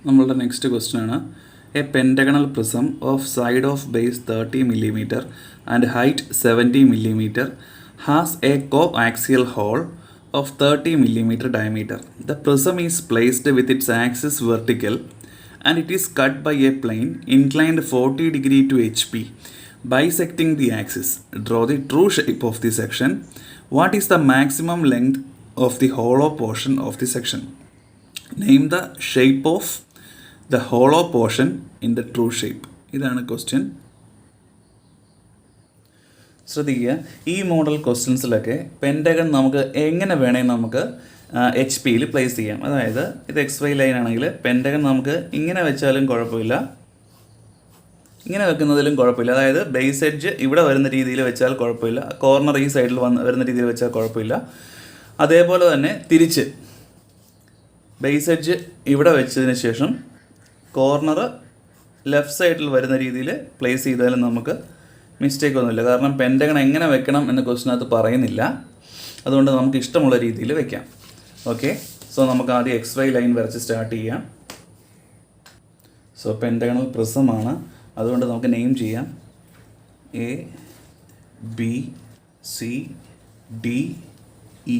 നമ്മളുടെ next question ആണ് a pentagonal prism of side of base 30 mm and height 70 mm has a coaxial hole of 30 mm diameter. The prism is placed with its axis vertical and it is cut by a plane inclined 40 degree to HP. Bisecting the axis, draw the true shape of the section. What is the maximum length of the hollow portion of the section? Name the shape of the hollow portion in the true shape. ഇതാണ് question. ശ്രദ്ധിക്കുക, ഈ model ക്വസ്റ്റ്യൻസിലൊക്കെ pentagon നമുക്ക് എങ്ങനെ വേണമെങ്കിൽ നമുക്ക് H പിയിൽ place ചെയ്യാം. അതായത് ഇത് എക്സ് വൈ ലൈൻ ആണെങ്കിൽ പെൻറ്റഗൺ നമുക്ക് ഇങ്ങനെ വെച്ചാലും കുഴപ്പമില്ല, ഇങ്ങനെ വെക്കുന്നതിലും കുഴപ്പമില്ല. അതായത് ബേസ് എഡ്ജ് ഇവിടെ വരുന്ന രീതിയിൽ വെച്ചാൽ കുഴപ്പമില്ല, കോർണർ ഈ സൈഡിൽ വരുന്ന രീതിയിൽ വെച്ചാൽ കുഴപ്പമില്ല. അതേപോലെ തന്നെ തിരിച്ച് ബേസ് എഡ്ജ് ഇവിടെ വെച്ചതിന് ശേഷം കോർണർ ലെഫ്റ്റ് സൈഡിൽ വരുന്ന രീതിയിൽ പ്ലേസ് ചെയ്താലും നമുക്ക് മിസ്റ്റേക്ക് ഒന്നുമില്ല. കാരണം പെൻറ്റഗൺ എങ്ങനെ വെക്കണം എന്ന ക്വസ്റ്റിനകത്ത് പറയുന്നില്ല, അതുകൊണ്ട് നമുക്ക് ഇഷ്ടമുള്ള രീതിയിൽ വെക്കാം. ഓക്കെ, സോ നമുക്ക് ആദ്യം എക്സ് വൈ ലൈൻ വരച്ച് സ്റ്റാർട്ട് ചെയ്യാം. സോ പെൻറ്റഗണൽ പ്രിസമാണ്, അതുകൊണ്ട് നമുക്ക് നെയിം ചെയ്യാം A B C D E.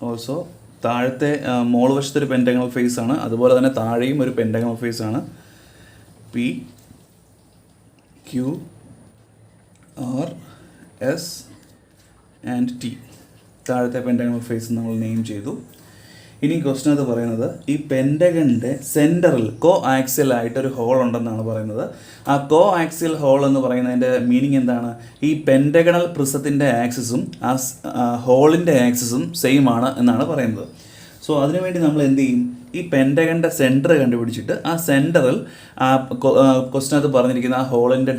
Also താഴത്തെ മോൾ വശത്ത് ഒരു പെൻറ്റഗണൽ ഫേസ് ആണ്, അതുപോലെ തന്നെ താഴെയും ഒരു പെൻറ്റഗണൽ ഫേസ് ആണ്. P Q R S and T താഴത്തെ പെൻറ്റഗണൽ ഫേസ് നമ്മൾ നെയിം ചെയ്തു. ഇനി ക്വസ്റ്റ്യൻ അത് പറയുന്നത് ഈ പെൻറ്റഗണിൻ്റെ സെൻറ്ററിൽ കോ ആക്സിയൽ ആയിട്ടൊരു ഹോൾ ഉണ്ടെന്നാണ് പറയുന്നത്. ആ കോ ആക്സിയൽ ഹോൾ എന്ന് പറയുന്നതിൻ്റെ മീനിങ് എന്താണ്? ഈ പെൻറ്റഗണൽ പ്രിസത്തിൻ്റെ ആക്സിസും ആ ഹോളിൻ്റെ ആക്സിസും സെയിം ആണ് എന്നാണ് പറയുന്നത്. സോ അതിനുവേണ്ടി നമ്മൾ എന്ത് ചെയ്യും? ഈ പെൻറ്റഗണിൻ്റെ സെൻറ്റർ കണ്ടുപിടിച്ചിട്ട് ആ സെൻറ്ററിൽ ആ ക്വസ്റ്റ്യനകത്ത് പറഞ്ഞിരിക്കുന്ന ആ ഹോളിൻ്റെ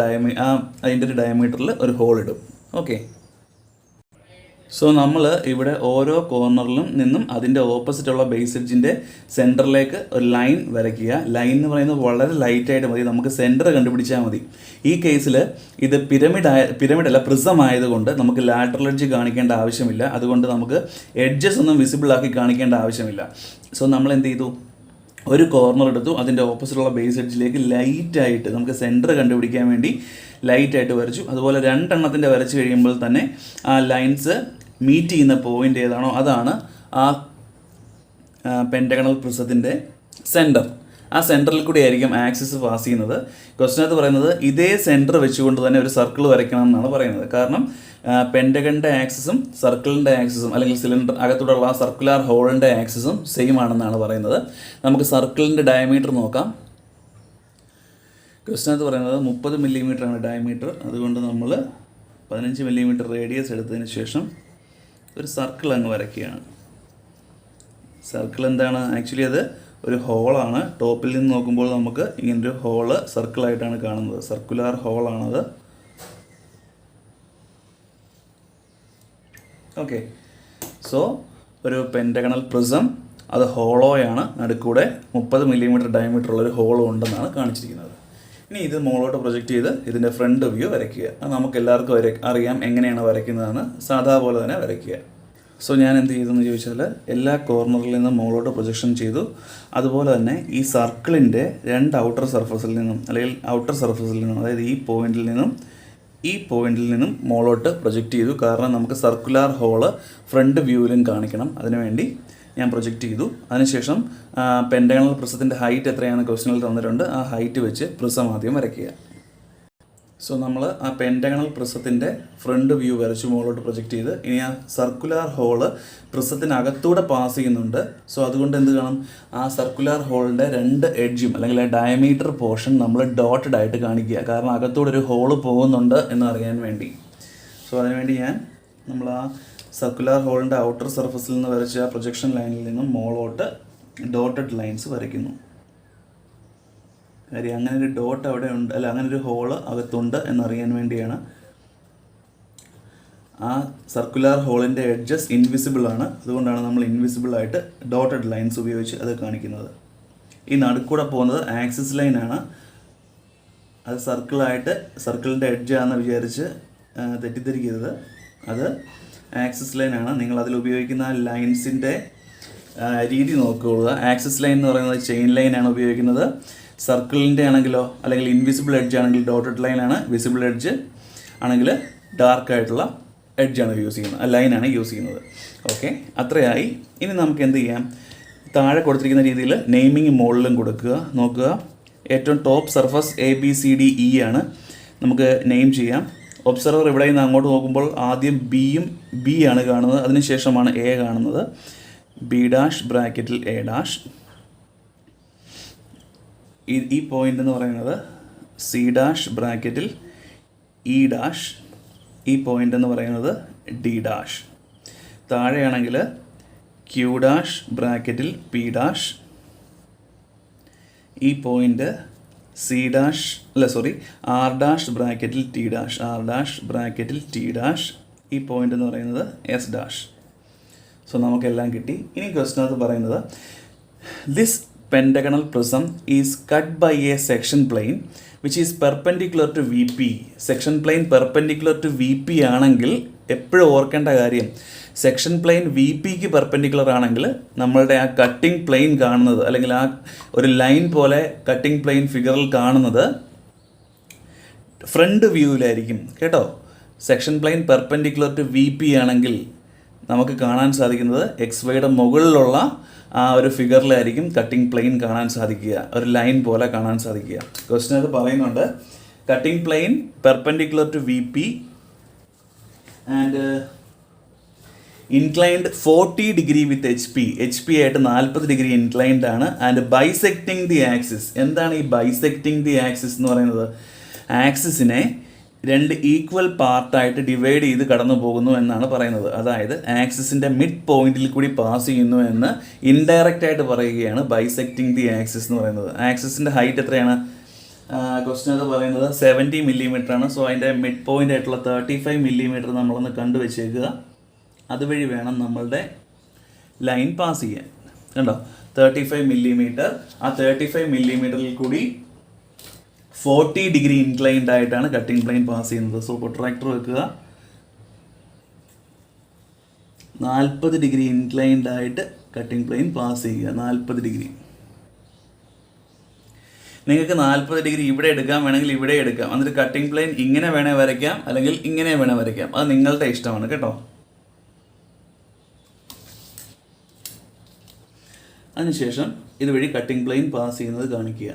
അതിൻ്റെ ഒരു ഡയമീറ്ററിൽ ഒരു ഹോൾ ഇടും. ഓക്കെ, സോ നമ്മൾ ഇവിടെ ഓരോ കോർണറിലും നിന്നും അതിൻ്റെ ഓപ്പോസിറ്റുള്ള ബേസ് എഡ്ജിൻ്റെ സെൻറ്ററിലേക്ക് ഒരു ലൈൻ വരയ്ക്കുക. ലൈൻ എന്ന് പറയുന്നത് വളരെ ലൈറ്റായിട്ട് മതി, നമുക്ക് സെൻറ്റർ കണ്ടുപിടിച്ചാൽ മതി. ഈ കേസിൽ ഇത് പിരമിഡല്ല പ്രിസം ആയതുകൊണ്ട് നമുക്ക് ലാറ്ററൽ എഡ്ജ് കാണിക്കേണ്ട ആവശ്യമില്ല, അതുകൊണ്ട് നമുക്ക് എഡ്ജസ് ഒന്നും വിസിബിൾ ആക്കി കാണിക്കേണ്ട ആവശ്യമില്ല. സോ നമ്മൾ എന്ത് ചെയ്തു? ഒരു കോർണർ എടുത്തു, അതിൻ്റെ ഓപ്പോസിറ്റുള്ള ബേസ് എഡ്ജിലേക്ക് ലൈറ്റായിട്ട് നമുക്ക് സെൻറ്റർ കണ്ടുപിടിക്കാൻ വേണ്ടി ലൈറ്റായിട്ട് വരച്ചു. അതുപോലെ രണ്ടെണ്ണത്തിൻ്റെ വരച്ച് കഴിയുമ്പോൾ തന്നെ ആ ലൈൻസ് മീറ്റ് ചെയ്യുന്ന പോയിൻ്റ് ഏതാണോ അതാണ് ആ പെൻറ്റഗണൽ പ്രിസത്തിൻ്റെ സെൻറ്റർ. ആ സെൻറ്ററിൽ കൂടി ആയിരിക്കും ആക്സിസ് പാസ് ചെയ്യുന്നത്. ക്വസ്റ്റ്യനകത്ത് പറയുന്നത് ഇതേ സെൻറ്റർ വെച്ചുകൊണ്ട് തന്നെ ഒരു സർക്കിൾ വരയ്ക്കണം എന്നാണ് പറയുന്നത്. കാരണം പെൻറ്റഗണിൻ്റെ ആക്സിസും സർക്കിളിൻ്റെ ആക്സിസും അല്ലെങ്കിൽ സിലിണ്ടർ അകത്തൂടെയുള്ള സർക്കുലാർ ഹോളിൻ്റെ ആക്സിസും സെയിം ആണെന്നാണ് പറയുന്നത്. നമുക്ക് സർക്കിളിൻ്റെ ഡയമീറ്റർ നോക്കാം. ക്വസ്റ്റ്യനകത്ത് പറയുന്നത് 30 mm ആണ് ഡയമീറ്റർ, അതുകൊണ്ട് നമ്മൾ 15 mm റേഡിയസ് എടുത്തതിന് ശേഷം ഒരു സർക്കിൾ അങ്ങ് വരയ്ക്കുകയാണ്. സർക്കിൾ എന്താണ്? ആക്ച്വലി അത് ഒരു ഹോളാണ്. ടോപ്പിൽ നിന്ന് നോക്കുമ്പോൾ നമുക്ക് ഇങ്ങനൊരു ഹോള് സർക്കിളായിട്ടാണ് കാണുന്നത്, സർക്കുലാർ ഹോളാണത്. ഓക്കെ, സോ ഒരു പെൻറ്റഗണൽ പ്രിസം, അത് ഹോളോയാണ്, നടുക്കൂടെ 30 mm ഡയമീറ്റർ ഉള്ളൊരു ഹോളും ഉണ്ടെന്നാണ് കാണിച്ചിരിക്കുന്നത്. ഇനി ഇത് മുകളിലോട്ട് പ്രൊജക്റ്റ് ചെയ്ത് ഇതിൻ്റെ ഫ്രണ്ട് വ്യൂ വരയ്ക്കുക. അത് നമുക്ക് എല്ലാവർക്കും അറിയാം എങ്ങനെയാണ് വരയ്ക്കുന്നതെന്ന്. സാധാ പോലെ തന്നെ വരയ്ക്കുക. സോ ഞാൻ എന്ത് ചെയ്തെന്ന് ചോദിച്ചാൽ എല്ലാ കോർണറിൽ നിന്നും മുകളിലോട്ട് പ്രൊജക്ഷൻ ചെയ്തു. അതുപോലെ തന്നെ ഈ സർക്കിളിൻ്റെ രണ്ട് ഔട്ടർ സർഫസിൽ നിന്നും അല്ലെങ്കിൽ ഔട്ടർ സർഫസിൽ നിന്നും, അതായത് ഈ പോയിന്റിൽ നിന്നും മുകളിലോട്ട് പ്രൊജക്റ്റ് ചെയ്തു. കാരണം നമുക്ക് സർക്കുലാർ ഹോള് ഫ്രണ്ട് വ്യൂവിലും കാണിക്കണം, അതിനുവേണ്ടി ഞാൻ പ്രൊജക്റ്റ് ചെയ്തു. അതിനുശേഷം പെൻറ്റഗണൽ പ്രിസത്തിൻ്റെ ഹൈറ്റ് എത്രയാണെന്ന് ക്വസ്റ്റ്യനിൽ തന്നിട്ടുണ്ട്. ആ ഹൈറ്റ് വെച്ച് പ്രിസം ആദ്യം വരയ്ക്കുക. സോ നമ്മൾ ആ പെൻറ്റഗണൽ പ്രിസത്തിൻ്റെ ഫ്രണ്ട് വ്യൂ വരച്ച് മുകളിലോട്ട് പ്രൊജക്റ്റ് ചെയ്ത് ഇനി ആ സർക്കുലാർ ഹോള് പ്രിസത്തിനകത്തൂടെ പാസ് ചെയ്യുന്നുണ്ട്. സോ അതുകൊണ്ട് എന്ത് കാണും? ആ സർക്കുലാർ ഹോളിൻ്റെ രണ്ട് എഡ്ജും അല്ലെങ്കിൽ ആ ഡയമീറ്റർ പോർഷൻ നമ്മൾ ഡോട്ടഡ് ആയിട്ട് കാണിക്കുക. കാരണം അകത്തൂടെ ഒരു ഹോള് പോകുന്നുണ്ട് എന്നറിയാൻ വേണ്ടി. സോ അതിനുവേണ്ടി നമ്മൾ ആ സർക്കുലാർ ഹോളിൻ്റെ ഔട്ടർ സർഫസിൽ നിന്ന് വരച്ച ആ പ്രൊജക്ഷൻ ലൈനിൽ നിന്നും മുകളിലോട്ട് ഡോട്ടഡ് ലൈൻസ് വരയ്ക്കുന്നു. കാര്യം അങ്ങനെ ഒരു ഡോട്ട് അവിടെ ഉണ്ട്, അല്ല അങ്ങനെ ഒരു ഹോള് അകത്തുണ്ട് എന്നറിയാൻ വേണ്ടിയാണ്. ആ സർക്കുലാർ ഹോളിൻ്റെ എഡ്ജസ് ഇൻവിസിബിൾ ആണ്, അതുകൊണ്ടാണ് നമ്മൾ ഇൻവിസിബിൾ ആയിട്ട് ഡോട്ടഡ് ലൈൻസ് ഉപയോഗിച്ച് അത് കാണിക്കുന്നത്. ഈ നടുക്കൂടെ പോകുന്നത് ആക്സിസ് ലൈനാണ്. അത് സർക്കിളിൻ്റെ എഡ്ജാണെന്ന് വിചാരിച്ച് തെറ്റിദ്ധരിക്കരുത്. അത് ആക്സിസ് ലൈനാണ്. നിങ്ങൾ അതിൽ ഉപയോഗിക്കുന്ന ലൈൻസിൻ്റെ രീതി നോക്കുക. ആക്സിസ് ലൈൻ എന്ന് പറയുന്നത് ചെയിൻ ലൈനാണ് ഉപയോഗിക്കുന്നത്. സർക്കിളിൻ്റെ ആണെങ്കിലോ അല്ലെങ്കിൽ ഇൻവിസിബിൾ എഡ്ജ് ആണെങ്കിൽ ഡോട്ടഡ് ലൈനാണ്. വിസിബിൾ എഡ്ജ് ആണെങ്കിൽ ഡാർക്കായിട്ടുള്ള എഡ്ജാണ് യൂസ് ചെയ്യുന്നത്, ലൈനാണ് യൂസ് ചെയ്യുന്നത്. ഓക്കെ, അത്രയായി. ഇനി നമുക്ക് എന്ത് ചെയ്യാം, താഴെ കൊടുത്തിരിക്കുന്ന രീതിയിൽ നെയിമിങ് മുകളിലും കൊടുക്കുക. നോക്കുക, ഏറ്റവും ടോപ്പ് സർഫസ് ABCDE ആണ്, നമുക്ക് നെയിം ചെയ്യാം. ഒബ്സർവർ ഇവിടെ നിന്ന് അങ്ങോട്ട് നോക്കുമ്പോൾ ആദ്യം B ആണ് കാണുന്നത്, അതിനുശേഷമാണ് A കാണുന്നത്. B' ബ്രാക്കറ്റിൽ A'. ഈ പോയിന്റ് എന്ന് പറയുന്നത് C' ബ്രാക്കറ്റിൽ E'. ഈ പോയിന്റ് എന്ന് പറയുന്നത് D'. താഴെയാണെങ്കിൽ Q' ബ്രാക്കറ്റിൽ P'. ഈ പോയിന്റ് R' ബ്രാക്കറ്റിൽ T'. R' ബ്രാക്കറ്റിൽ T'. ഈ പോയിന്റ് എന്ന് പറയുന്നത് S'. സോ നമുക്കെല്ലാം കിട്ടി. ഇനി ക്വസ്റ്റിനകത്ത് പറയുന്നത് this pentagonal prism is cut by a section plane which is perpendicular to VP. Section plane perpendicular to VP ആണെങ്കിൽ എപ്പോഴും ഓർക്കേണ്ട കാര്യം, സെക്ഷൻ പ്ലെയിൻ VPക്ക് പെർപെൻഡിക്കുലർ ആണെങ്കിൽ നമ്മളുടെ ആ കട്ടിംഗ് പ്ലെയിൻ കാണുന്നത്, അല്ലെങ്കിൽ ആ ഒരു ലൈൻ പോലെ കട്ടിംഗ് പ്ലെയിൻ ഫിഗറിൽ കാണുന്നത് ഫ്രണ്ട് വ്യൂവിലായിരിക്കും കേട്ടോ. Section plane perpendicular to VP ആണെങ്കിൽ നമുക്ക് കാണാൻ സാധിക്കുന്നത് XYയുടെ മുകളിലുള്ള ആ ഒരു ഫിഗറിലായിരിക്കും കട്ടിംഗ് പ്ലെയിൻ കാണാൻ സാധിക്കുക, ഒരു ലൈൻ പോലെ കാണാൻ സാധിക്കുക. ക്വസ്റ്റിനകത്ത് പറയുന്നുണ്ട് cutting plane perpendicular to VP and inclined 40 degree with HP ആയിട്ട് 40 ഡിഗ്രി ഇൻക്ലൈൻഡ് ആണ്. And bisecting the axis. എന്താണ് ഈ ബൈസെക്റ്റിംഗ് ദി ആക്സിസ് എന്ന് പറയുന്നത്? ആക്സിസിനെ 2 ഈക്വൽ പാർട്ടായിട്ട് ഡിവൈഡ് ചെയ്ത് കടന്നു പോകുന്നു എന്നാണ് പറയുന്നത്. അതായത് ആക്സിസിൻ്റെ മിഡ് പോയിന്റിൽ കൂടി പാസ് ചെയ്യുന്നു എന്ന് ഇൻഡയറക്റ്റ് ആയിട്ട് പറയുകയാണ് ബൈസെക്റ്റിംഗ് ദി ആക്സിസ് എന്ന് പറയുന്നത്. ആക്സിസിൻ്റെ ഹൈറ്റ് എത്രയാണ്? ക്വസ്റ്റിനകത്ത് പറയുന്നത് 70 mm ആണ്. സോ അതിൻ്റെ മിഡ് പോയിന്റ് ആയിട്ടുള്ള 35 mm നമ്മളൊന്ന് കണ്ടുവച്ചേക്കുക. അതുവഴി വേണം നമ്മളുടെ ലൈൻ പാസ് ചെയ്യാൻ. കണ്ടോ, 35 mm. ആ 35 mm കൂടി 40 ഡിഗ്രി ഇൻക്ലൈൻഡ് ആയിട്ടാണ് കട്ടിംഗ് പ്ലെയിൻ പാസ് ചെയ്യുന്നത്. സോ പ്രൊട്രാക്ടർ വെക്കുക, 40 ഡിഗ്രി ഇൻക്ലൈൻഡ് ആയിട്ട് കട്ടിംഗ് പ്ലെയിൻ പാസ് ചെയ്യുക. 40 ഡിഗ്രി. നിങ്ങൾക്ക് 40 ഡിഗ്രി ഇവിടെ എടുക്കാം, വേണമെങ്കിൽ ഇവിടെ എടുക്കാം. എന്നിട്ട് കട്ടിംഗ് പ്ലെയിൻ ഇങ്ങനെ വേണേൽ വരയ്ക്കാം, അല്ലെങ്കിൽ ഇങ്ങനെ വേണേൽ വരയ്ക്കാം. അത് നിങ്ങളുടെ ഇഷ്ടമാണ് കേട്ടോ. അതിനുശേഷം ഇതുവഴി കട്ടിംഗ് പ്ലെയിൻ പാസ് ചെയ്യുന്നത് കാണിക്കുക.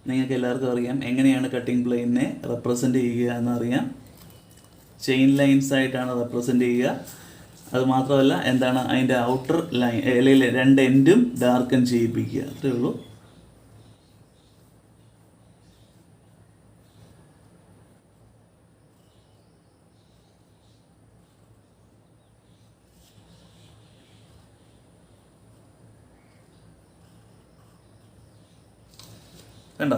നിങ്ങൾക്ക് എല്ലാവർക്കും അറിയാം എങ്ങനെയാണ് കട്ടിംഗ് പ്ലെയിനെ റെപ്രസെൻ്റ് ചെയ്യുക എന്നറിയാം. ചെയിൻ ലൈൻസ് ആയിട്ടാണ് റെപ്രസെൻ്റ് ചെയ്യുക. അതുമാത്രമല്ല, എന്താണ് അതിൻ്റെ ഔട്ടർ ലൈൻ, അല്ലെങ്കിൽ 2 എൻഡും ഡാർക്കൻ ചെയ്യിപ്പിക്കുക. അത്രേ ഉള്ളൂ. കണ്ടോ,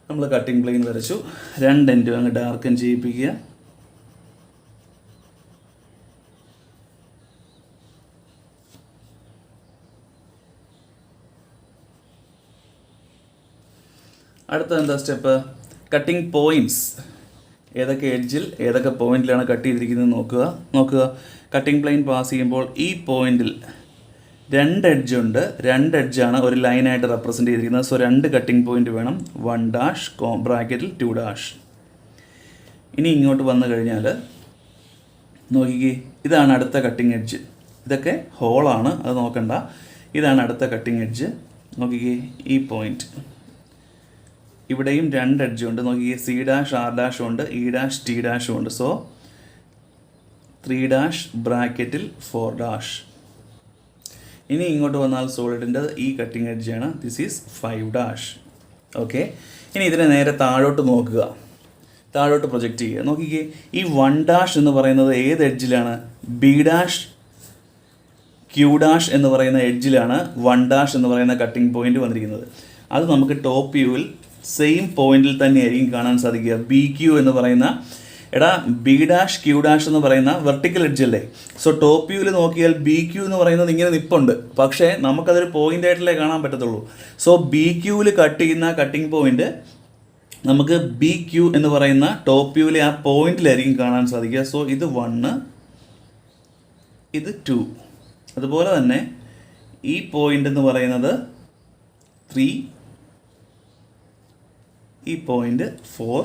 നമ്മൾ കട്ടിംഗ് പ്ലെയിൻ വരച്ചു. 2 എൻഡും അങ്ങ് ഡാർക്കൻ ചെയ്യിപ്പിക്കുക. അടുത്ത എന്താ സ്റ്റെപ്പ്? Cutting points. ഏതൊക്കെ എഡ്ജിൽ ഏതൊക്കെ പോയിന്റിലാണ് കട്ട് ചെയ്തിരിക്കുന്നത് നോക്കുക. കട്ടിംഗ് പ്ലെയിൻ പാസ് ചെയ്യുമ്പോൾ ഈ പോയിന്റിൽ 2 എഡ്ജുണ്ട്. 2 എഡ്ജാണ് ഒരു ലൈനായിട്ട് റെപ്രസെൻ്റ് ചെയ്തിരിക്കുന്നത്. സോ 2 കട്ടിംഗ് പോയിന്റ് വേണം. 1' ബ്രാക്കറ്റിൽ 2'. ഇനി ഇങ്ങോട്ട് വന്നു കഴിഞ്ഞാൽ നോക്കിക്കേ, ഇതാണ് അടുത്ത കട്ടിംഗ് എഡ്ജ്. ഇതൊക്കെ ഹോളാണ്, അത് നോക്കണ്ട. ഇതാണ് അടുത്ത കട്ടിംഗ് എഡ്ജ്. നോക്കിക്കേ, ഈ പോയിന്റ്. ഇവിടെയും 2 എഡ്ജുണ്ട്. നോക്കിക്കേ, C', R' ഉണ്ട്, E', T' ഉണ്ട്. സോ 3' ബ്രാക്കറ്റിൽ 4'. ഇനി ഇങ്ങോട്ട് വന്നാൽ സോളിഡിൻ്റെ ഈ കട്ടിംഗ് എഡ്ജാണ്. This is 5'. ഓക്കെ, ഇനി ഇതിനെ നേരെ താഴോട്ട് നോക്കുക, താഴോട്ട് പ്രൊജക്റ്റ് ചെയ്യുക. നോക്കിക്കേ, ഈ 1' എന്ന് പറയുന്നത് ഏത് എഡ്ജിലാണ്? B', Q' എന്ന് പറയുന്ന എഡ്ജിലാണ് 1' എന്ന് പറയുന്ന കട്ടിംഗ് പോയിന്റ് വന്നിരിക്കുന്നത്. അത് നമുക്ക് ടോപ്പ് വ്യൂവിൽ സെയിം പോയിന്റിൽ തന്നെയായിരിക്കും കാണാൻ സാധിക്കുക. BQ എന്ന് പറയുന്ന, B', Q' എന്ന് പറയുന്ന വെർട്ടിക്കൽ എഡ്ജ് അല്ലേ? സോ ടോപ്പ് വ്യൂവിൽ നോക്കിയാൽ BQ എന്ന് പറയുന്നത് ഇങ്ങനെ നിപ്പുണ്ട്, പക്ഷേ നമുക്കതൊരു പോയിന്റ് ആയിട്ടല്ലേ കാണാൻ പറ്റത്തുള്ളൂ. സോ BQവിൽ കട്ട് ചെയ്യുന്ന കട്ടിംഗ് പോയിന്റ് നമുക്ക് BQ എന്ന് പറയുന്ന ടോപ്പ് വ്യൂവിലെ ആ പോയിന്റിലായിരിക്കും കാണാൻ സാധിക്കുക. സോ ഇത് 1, ഇത് 2. അതുപോലെ തന്നെ ഈ പോയിന്റ് എന്ന് പറയുന്നത് 3, ഈ പോയിന്റ് 4,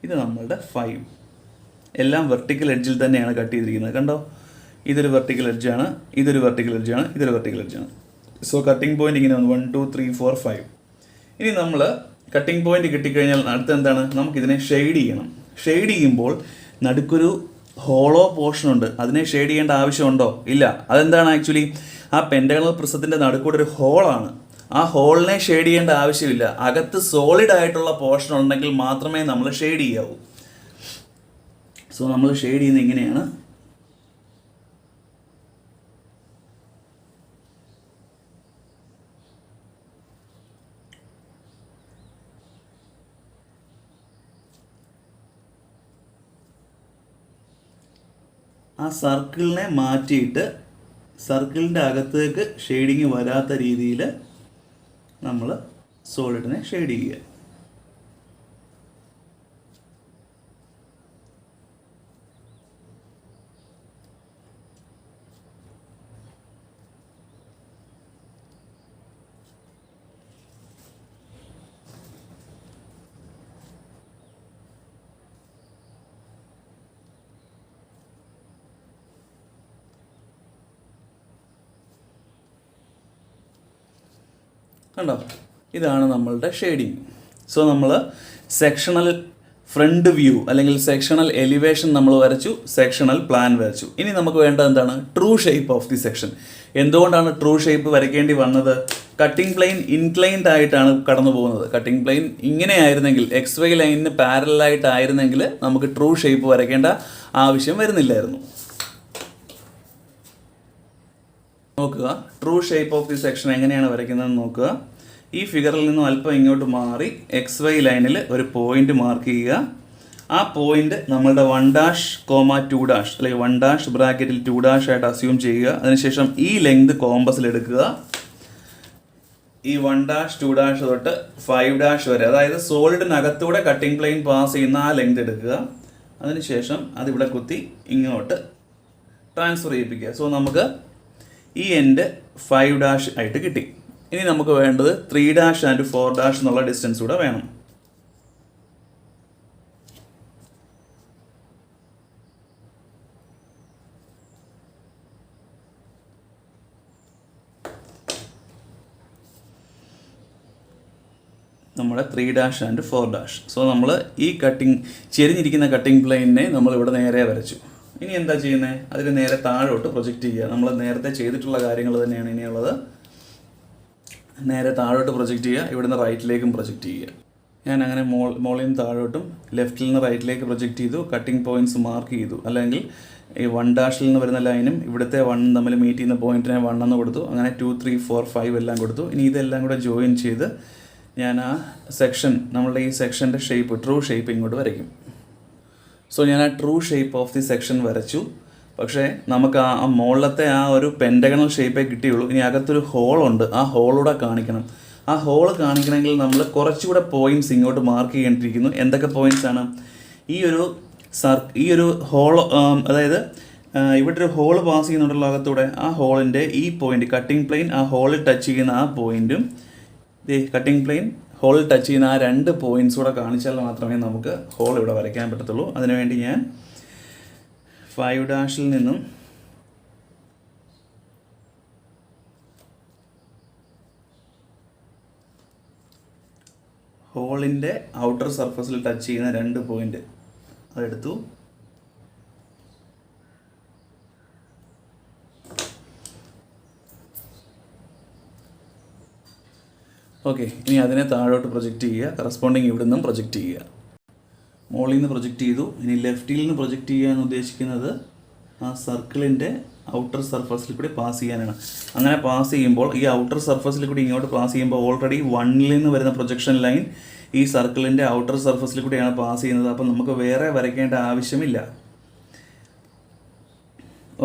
ഇത് നമ്മളുടെ 5. എല്ലാം വെർട്ടിക്കൽ എഡ്ജിൽ തന്നെയാണ് കട്ട് ചെയ്തിരിക്കുന്നത്. കണ്ടോ, ഇതൊരു വെർട്ടിക്കൽ എഡ്ജാണ്, ഇതൊരു വെർട്ടിക്കൽ എഡ്ജാണ്, ഇതൊരു വെർട്ടിക്കൽ എഡ്ജാണ്. സോ കട്ടിംഗ് പോയിന്റ് ഇങ്ങനെ 1 2 3 4 5. ഇനി നമ്മൾ കട്ടിംഗ് പോയിന്റ് കിട്ടിക്കഴിഞ്ഞാൽ അടുത്ത എന്താണ്, നമുക്കിതിനെ ഷെയ്ഡ് ചെയ്യണം. ഷെയ്ഡ് ചെയ്യുമ്പോൾ നടുക്കൊരു ഹോളോ പോർഷൻ ഉണ്ട്, അതിനെ ഷെയ്ഡ് ചെയ്യേണ്ട ആവശ്യമുണ്ടോ? ഇല്ല. അതെന്താണ് ആക്ച്വലി, ആ പെൻറ്റഗണൽ പ്രിസത്തിൻ്റെ നടുക്കൂടെ ഒരു ഹോളാണ്. ആ ഹോളിനെ ഷെയ്ഡ് ചെയ്യേണ്ട ആവശ്യമില്ല. അകത്ത് സോളിഡ് ആയിട്ടുള്ള പോർഷൻ ഉണ്ടെങ്കിൽ മാത്രമേ നമ്മൾ ഷെയ്ഡ് ചെയ്യാവൂ. സോ നമ്മൾ ഷെയ്ഡ് ചെയ്യുന്നത് ഇങ്ങനെയാണ്. ആ സർക്കിളിനെ മാറ്റിയിട്ട് സർക്കിളിൻ്റെ അകത്തേക്ക് ഷെയ്ഡിങ് വരാത്ത രീതിയിൽ നമ്മൾ സോളിഡിനെ ഷെയ്ഡ് ചെയ്യുക. കണ്ടോ, ഇതാണ് നമ്മളുടെ ഷെയ്ഡിങ്. സോ നമ്മൾ സെക്ഷണൽ ഫ്രണ്ട് വ്യൂ അല്ലെങ്കിൽ സെക്ഷണൽ എലിവേഷൻ നമ്മൾ വരച്ചു, സെക്ഷണൽ പ്ലാൻ വരച്ചു. ഇനി നമുക്ക് വേണ്ടത് എന്താണ്, true shape of the section. എന്തുകൊണ്ടാണ് ട്രൂ ഷേപ്പ് വരയ്ക്കേണ്ടി വന്നത്? കട്ടിംഗ് പ്ലെയിൻ ഇൻക്ലൈൻഡ് ആയിട്ടാണ് കടന്നു പോകുന്നത്. കട്ടിംഗ് പ്ലെയിൻ ഇങ്ങനെ ആയിരുന്നെങ്കിൽ, XY ലൈനിന് പാരലായിട്ടായിരുന്നെങ്കിൽ നമുക്ക് ട്രൂ ഷേപ്പ് വരയ്ക്കേണ്ട ആവശ്യം വരുന്നില്ലായിരുന്നു. നോക്കുക, true shape of the section എങ്ങനെയാണ് വരയ്ക്കുന്നതെന്ന് നോക്കുക. ഈ ഫിഗറിൽ നിന്നും അല്പം ഇങ്ങോട്ട് മാറി XY ലൈനിൽ ഒരു പോയിന്റ് മാർക്ക് ചെയ്യുക. ആ പോയിന്റ് നമ്മളുടെ 1-2' അല്ലെങ്കിൽ 1' ബ്രാക്കറ്റിൽ 2' ആയിട്ട് അസ്യൂം ചെയ്യുക. അതിനുശേഷം ഈ ലെങ്ത് കോമ്പസിൽ എടുക്കുക. ഈ 1-2' തൊട്ട് 5' വരെ, അതായത് സോളിഡിനകത്തൂടെ കട്ടിംഗ് പ്ലെയിൻ പാസ് ചെയ്യുന്ന ആ ലെങ്ത് എടുക്കുക. അതിനുശേഷം അതിവിടെ കുത്തി ഇങ്ങോട്ട് ട്രാൻസ്ഫർ ചെയ്യിപ്പിക്കുക. സോ നമുക്ക് ഈ എൻഡ് 5' ആയിട്ട് കിട്ടി. ഇനി നമുക്ക് വേണ്ടത് 3' ആൻഡ് 4' എന്നുള്ള ഡിസ്റ്റൻസ് കൂടെ വേണം. നമ്മുടെ 3' ആൻഡ് 4'. സോ നമ്മൾ ഈ ചെരിഞ്ഞിരിക്കുന്ന കട്ടിംഗ് പ്ലെയിനിനെ നമ്മൾ ഇവിടെ നേരെ വരച്ചു. ഇനി എന്താ ചെയ്യുന്നത്, അതിന് നേരെ താഴോട്ട് പ്രൊജക്റ്റ് ചെയ്യുക. നമ്മൾ നേരത്തെ ചെയ്തിട്ടുള്ള കാര്യങ്ങൾ തന്നെയാണ് ഇനിയുള്ളത്. നേരെ താഴോട്ട് പ്രൊജക്റ്റ് ചെയ്യുക, ഇവിടുന്ന് റൈറ്റിലേക്കും പ്രൊജക്റ്റ് ചെയ്യുക. ഞാൻ അങ്ങനെ മോളിൽ നിന്ന് താഴോട്ടും ലെഫ്റ്റിൽ നിന്ന് റൈറ്റിലേക്ക് പ്രൊജക്റ്റ് ചെയ്തു. കട്ടിംഗ് പോയിന്റ്സ് മാർക്ക് ചെയ്തു. അല്ലെങ്കിൽ ഈ 1' നിന്ന് വരുന്ന ലൈനും ഇവിടുത്തെ 1 തമ്മിൽ മീറ്റ് ചെയ്യുന്ന പോയിന്റിനെ 1 എന്ന് കൊടുത്തു. അങ്ങനെ 2 3 4 5 എല്ലാം കൊടുത്തു. ഇനി ഇതെല്ലാം കൂടെ ജോയിൻ ചെയ്ത് ഞാൻ ആ സെക്ഷൻ, നമ്മളുടെ ഈ സെക്ഷൻ്റെ ഷേപ്പ്, ട്രൂ ഷേപ്പ് ഇങ്ങോട്ട് വരയ്ക്കും. സോ ഞാൻ ആ true shape of the section വരച്ചു. പക്ഷേ നമുക്ക് ആ മുകളിലത്തെ ആ ഒരു പെൻറ്റഗണൽ ഷേപ്പേ കിട്ടിയുള്ളൂ. ഇനി അകത്തൊരു ഹോളുണ്ട്, ആ ഹോളൂടെ കാണിക്കണം. ആ ഹോൾ കാണിക്കണമെങ്കിൽ നമ്മൾ കുറച്ചുകൂടെ പോയിന്റ്സ് ഇങ്ങോട്ട് മാർക്ക് ചെയ്യേണ്ടിയിരിക്കുന്നു. എന്തൊക്കെ പോയിന്റ്സ് ആണ്? ഈ ഒരു ഹോൾ, അതായത് ഇവിടെ ഒരു ഹോൾ പാസ് ചെയ്യുന്നുണ്ടല്ലോ അകത്തൂടെ, ആ ഹോളിൻ്റെ ഈ പോയിന്റ്, കട്ടിംഗ് പ്ലെയിൻ ആ ഹോളിൽ ടച്ച് ചെയ്യുന്ന ആ പോയിന്റും കട്ടിംഗ് പ്ലെയിൻ ഹോളിൽ ടച്ച് ചെയ്യുന്ന ആ 2 പോയിന്റ്സ് കൂടെ കാണിച്ചാൽ മാത്രമേ നമുക്ക് ഹോൾ ഇവിടെ വരയ്ക്കാൻ പറ്റത്തുള്ളൂ. അതിനുവേണ്ടി ഞാൻ 5' നിന്നും ഹോളിൻ്റെ ഔട്ടർ സർഫസിൽ ടച്ച് ചെയ്യുന്ന 2 പോയിന്റ് അതെടുത്തു. ഓക്കെ, ഇനി അതിനെ താഴോട്ട് പ്രൊജക്റ്റ് ചെയ്യുക. കറസ്പോണ്ടിങ് ഇവിടെ നിന്നും പ്രൊജക്റ്റ് ചെയ്യുക. മുകളിൽ നിന്ന് പ്രൊജക്റ്റ് ചെയ്തു. ഇനി ലെഫ്റ്റിൽ നിന്ന് പ്രൊജക്റ്റ് ചെയ്യാൻ ഉദ്ദേശിക്കുന്നത് ആ സർക്കിളിൻ്റെ ഔട്ടർ സർഫസിൽ കൂടി പാസ് ചെയ്യാനാണ്. അങ്ങനെ പാസ് ചെയ്യുമ്പോൾ ഈ ഔട്ടർ സർഫസിൽ കൂടി ഇങ്ങോട്ട് പാസ് ചെയ്യുമ്പോൾ ഓൾറെഡി 1 നിന്ന് വരുന്ന പ്രൊജക്ഷൻ ലൈൻ ഈ സർക്കിളിൻ്റെ ഔട്ടർ സർഫസിൽ കൂടിയാണ് പാസ് ചെയ്യുന്നത്. അപ്പം നമുക്ക് വേറെ വരയ്ക്കേണ്ട ആവശ്യമില്ല.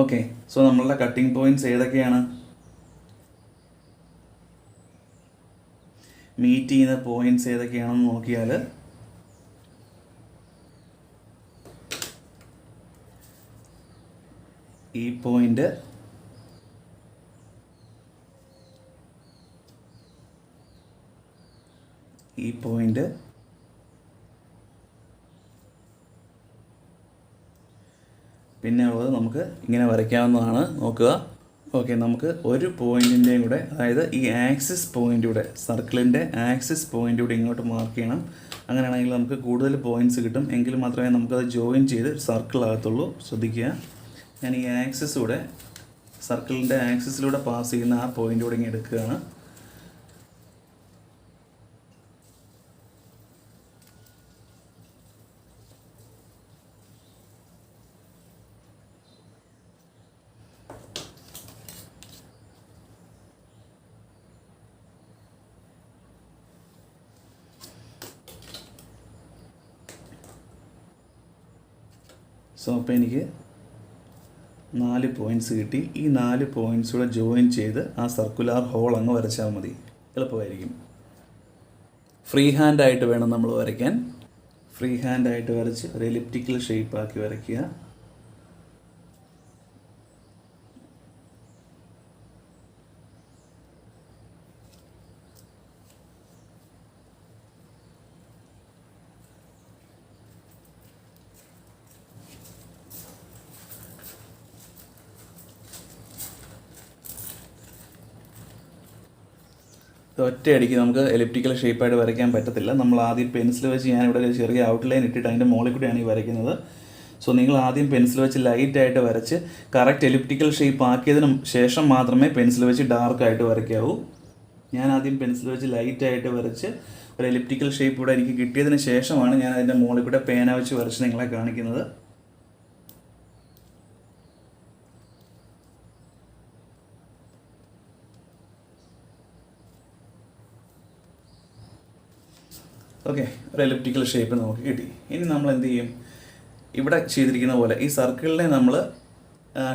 ഓക്കെ, സോ നമ്മളുടെ കട്ടിംഗ് പോയിന്റ്സ് ഏതൊക്കെയാണ്? മീറ്റ് ചെയ്യുന്ന പോയിന്റ്സ് ഏതൊക്കെയാണെന്ന് നോക്കിയാൽ ഈ പോയിന്റ്, ഈ പോയിൻ്റ് പിന്നെ ഉള്ളത് നമുക്ക് ഇങ്ങനെ വരയ്ക്കാവുന്നതാണ്. നോക്കുക. ഓക്കെ, നമുക്ക് ഒരു പോയിൻറ്റിൻ്റെയും കൂടെ, അതായത് ഈ ആക്സിസ് പോയിൻ്റൂടെ, സർക്കിളിൻ്റെ ആക്സിസ് പോയിൻ്റൂടെ ഇങ്ങോട്ട് മാർക്ക് ചെയ്യണം. അങ്ങനെയാണെങ്കിൽ നമുക്ക് കൂടുതൽ പോയിൻറ്റ്സ് കിട്ടും. എങ്കിൽ മാത്രമേ നമുക്കത് ജോയിൻ ചെയ്ത് സർക്കിളാകത്തുള്ളൂ. ശ്രദ്ധിക്കുക, ഞാൻ ഈ ആക്സിലൂടെ, സർക്കിളിൻ്റെ ആക്സിസിലൂടെ പാസ് ചെയ്യുന്ന ആ പോയിൻ്റൂടെ ഇങ്ങനെ എടുക്കുകയാണ്. സോ അപ്പോൾ എനിക്ക് 4 പോയിൻറ്റ്സ് കിട്ടി. ഈ 4 പോയിൻറ്റ്സൂടെ ജോയിൻ ചെയ്ത് ആ സർക്കുലാർ ഹോൾ അങ്ങ് വരച്ചാൽ മതി. എളുപ്പമായിരിക്കും. ഫ്രീ ഹാൻഡായിട്ട് വേണം നമ്മൾ വരയ്ക്കാൻ. ഫ്രീ ഹാൻഡായിട്ട് വരച്ച് ഒരു എലിപ്റ്റിക്കൽ ഷേപ്പാക്കി വരയ്ക്കുക. ഒറ്റയടിക്ക് നമുക്ക് എലിപ്റ്റിക്കൽ ഷേപ്പായിട്ട് വരയ്ക്കാൻ പറ്റത്തില്ല. നമ്മൾ ആദ്യം പെൻസിൽ വെച്ച്, ഞാനിവിടെ ഒരു ചെറിയ ഔട്ട്ലൈൻ ഇട്ടിട്ട് അതിൻ്റെ മുകളിൽ കൂടിയാണ് ഈ വരയ്ക്കുന്നത്. സോ നിങ്ങൾ ആദ്യം പെൻസിൽ വെച്ച് ലൈറ്റായിട്ട് വരച്ച് കറക്റ്റ് എലിപ്റ്റിക്കൽ ഷേപ്പ് ആക്കിയതിന് ശേഷം മാത്രമേ പെൻസിൽ വെച്ച് ഡാർക്കായിട്ട് വരയ്ക്കാവൂ. ഞാൻ ആദ്യം പെൻസിൽ വെച്ച് ലൈറ്റായിട്ട് വരച്ച് ഒരു എലിപ്റ്റിക്കൽ ഷേപ്പ് ഇവിടെ എനിക്ക് കിട്ടിയതിന് ശേഷമാണ് ഞാൻ അതിൻ്റെ മുകളിൽ കൂടെ പേന വെച്ച് വരച്ച് നിങ്ങളെ കാണിക്കുന്നത്. ഓക്കെ, ഒരു എലിപ്റ്റിക്കൽ ഷേപ്പ് നമുക്ക് കിട്ടി. ഇനി നമ്മൾ എന്ത് ചെയ്യും? ഇവിടെ ചെയ്തിരിക്കുന്ന പോലെ ഈ സർക്കിളിനെ നമ്മൾ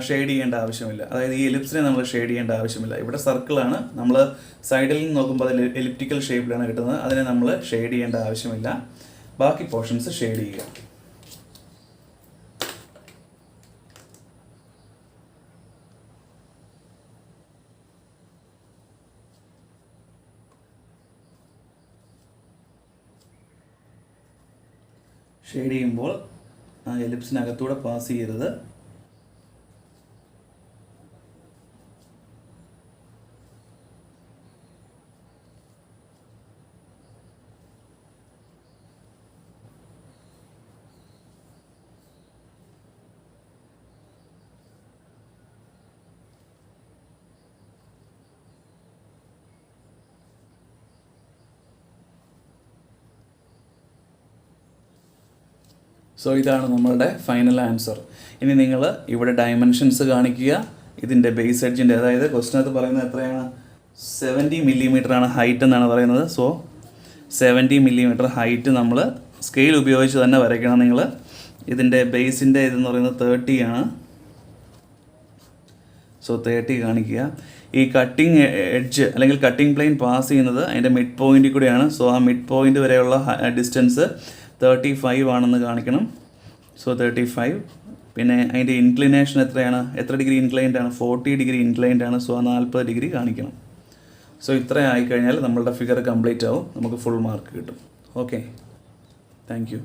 ഷെയ്ഡ് ചെയ്യേണ്ട ആവശ്യമില്ല. അതായത് ഈ എലിപ്സിനെ നമ്മൾ ഷെയ്ഡ് ചെയ്യേണ്ട ആവശ്യമില്ല. ഇവിടെ സർക്കിളാണ്, നമ്മൾ സൈഡിൽ നിന്ന് നോക്കുമ്പോൾ അത് എലിപ്റ്റിക്കൽ ഷേപ്പിലാണ് കിട്ടുന്നത്. അതിനെ നമ്മൾ ഷെയ്ഡ് ചെയ്യേണ്ട ആവശ്യമില്ല. ബാക്കി പോർഷൻസ് ഷെയ്ഡ് ചെയ്യുക. ഷെയ്ഡ് ചെയ്യുമ്പോൾ ആ എലിപ്സിനകത്തൂടെ പാസ് ചെയ്യരുത്. സോ ഇതാണ് നമ്മളുടെ ഫൈനൽ ആൻസർ. ഇനി നിങ്ങൾ ഇവിടെ ഡയമെൻഷൻസ് കാണിക്കുക. ഇതിൻ്റെ ബേസ് എഡ്ജിൻ്റെ, അതായത് ക്വസ്റ്റിനകത്ത് പറയുന്നത് എത്രയാണ്? 70 മില്ലിമീറ്ററാണ് ഹൈറ്റ് എന്നാണ് പറയുന്നത്. സോ 70 മില്ലിമീറ്റർ ഹൈറ്റ് നമ്മൾ സ്കെയിൽ ഉപയോഗിച്ച് തന്നെ വരയ്ക്കണം നിങ്ങൾ. ഇതിൻ്റെ ബേസിൻ്റെ ഇതെന്ന് പറയുന്നത് 30 ആണ്. സോ 30 കാണിക്കുക. ഈ കട്ടിങ് എഡ്ജ് അല്ലെങ്കിൽ കട്ടിങ് പ്ലെയിൻ പാസ് ചെയ്യുന്നത് അതിൻ്റെ മിഡ് പോയിൻറ്റിൽ കൂടെയാണ്. സോ ആ മിഡ് പോയിൻ്റ് വരെയുള്ള ഡിസ്റ്റൻസ് 35 ആണെന്ന് കാണിക്കണം. സോ 35. പിന്നെ അതിൻ്റെ ഇൻക്ലിനേഷൻ എത്രയാണ്? എത്ര ഡിഗ്രി ഇൻക്ലൈൻഡ് ആണ്? 40 ഡിഗ്രി ഇൻക്ലൈൻഡ് ആണ്. സോ 40 ഡിഗ്രി കാണിക്കണം. സോ ഇത്ര ആയിക്കഴിഞ്ഞാൽ നമ്മളുടെ ഫിഗർ കംപ്ലീറ്റ് ആവും. നമുക്ക് ഫുൾ മാർക്ക് കിട്ടും. Okay, thank you.